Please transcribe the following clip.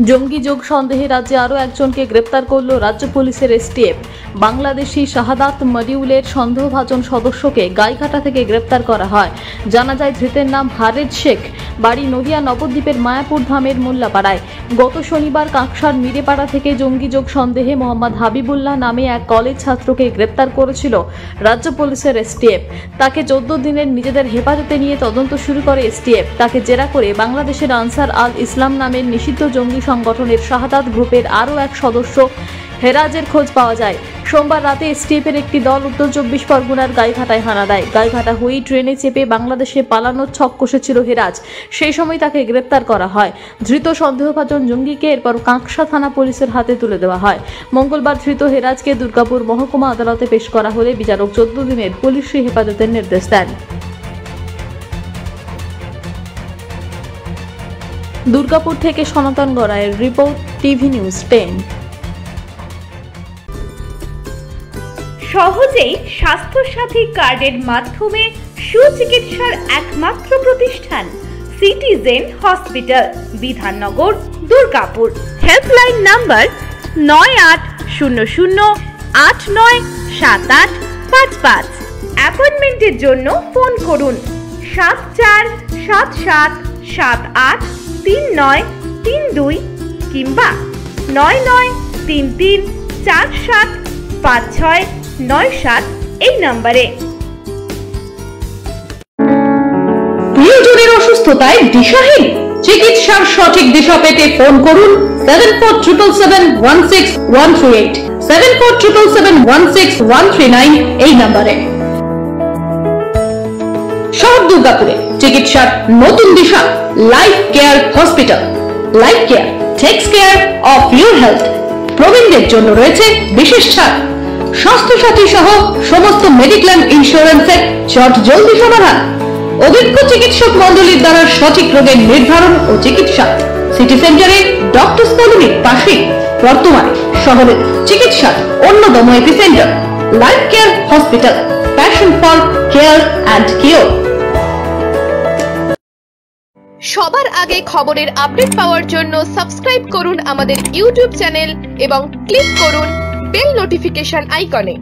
জঙ্গি যোগ সন্দেহে রাজ্যে আরও একজনকে গ্রেপ্তার করল রাজ্য পুলিশের এসটিএফ। বাংলাদেশি শাহাদাত মডিউলের সন্দেহভাজন সদস্যকে গাইঘাটা থেকে গ্রেপ্তার করা হয়। জানা যায় ধৃতের নাম হারেজ শেখ, বাড়ি নদিয়া নবদ্বীপের মায়াপুর ধামের মোল্লাপাড়ায়। গত শনিবার কাঁকসার মিরেপাড়া থেকে জঙ্গি যোগ সন্দেহে মোহাম্মদ হাবিবুল্লাহ নামে এক কলেজ ছাত্রকে গ্রেপ্তার করেছিল রাজ্য পুলিশের এসটিএফ। তাকে 14 দিনের নিজেদের হেফাজতে নিয়ে তদন্ত শুরু করে এসটিএফ। তাকে জেরা করে বাংলাদেশের আনসার আল ইসলাম নামের নিষিদ্ধ জঙ্গি সংগঠনের শাহাদাত গ্রুপের আরও এক সদস্য হেরাজের খোঁজ পাওয়া যায়। সোমবার রাতে এসটিএফের একটি দল উত্তর 24 পরগনার গাইঘাটায় হানা দেয়। গাইঘাটা হয়েই ট্রেনে চেপে বাংলাদেশে পালানোর ছক কষেছিল হেরাজ। সেই সময় তাকে গ্রেপ্তার করা হয়। ধৃত সন্দেহভাজন জঙ্গিকে এরপর কাঁকসা থানা পুলিশের হাতে তুলে দেওয়া হয়। মঙ্গলবার ধৃত হেরাজকে দুর্গাপুর মহকুমা আদালতে পেশ করা হলে বিচারক 14 দিনের পুলিশি হেফাজতের নির্দেশ দেন। দুর্গাপুর থেকে সনাতন গড়াইয়ের রিপোর্ট, টিভি নিউজ 10। সহজেই স্বাস্থ্যসাথী কার্ডের মাধ্যমে সুচিকিৎসার একমাত্র প্রতিষ্ঠান citizen hospital, Bidhannagar, Durgapur. Helpline number 9800897855। অ্যাপয়েন্টমেন্টের জন্য ফোন করুন 7477783932 কিংবা 9933475697 এই নম্বরে। প্রিয়জনের অসুস্থতায় দিশাহীন, চিকিৎসার সঠিক দিশা পেতে ফোন করুন 7477716138, 7477716139 এই নম্বরে। শহর দুর্গাপুরে চিকিৎসার নতুন দিশা life care hospital. Life care takes care of your health. প্রবীণদের জন্য রয়েছে বিশেষ ছাড়। স্বাস্থ্যসাথী সহ সমস্ত মেডিক্লেম ইন্স্যুরেন্সের চট জলদি সমাধান। অভিজ্ঞ চিকিৎসক মন্ডলীর দ্বারা সঠিক রোগের নির্ধারণ ও চিকিৎসা। সিটি সেন্টারে ডক্টরস কলোনির পাশে বর্তমানে শহরের চিকিৎসার অন্যতম epicentre life care hospital, passion for care and cure. সবার আগে খবরের আপডেট পাওয়ার জন্য সাবস্ক্রাইব করুন আমাদের ইউটিউব চ্যানেল এবং ক্লিক করুন বেল নোটিফিকেশন আইকনে।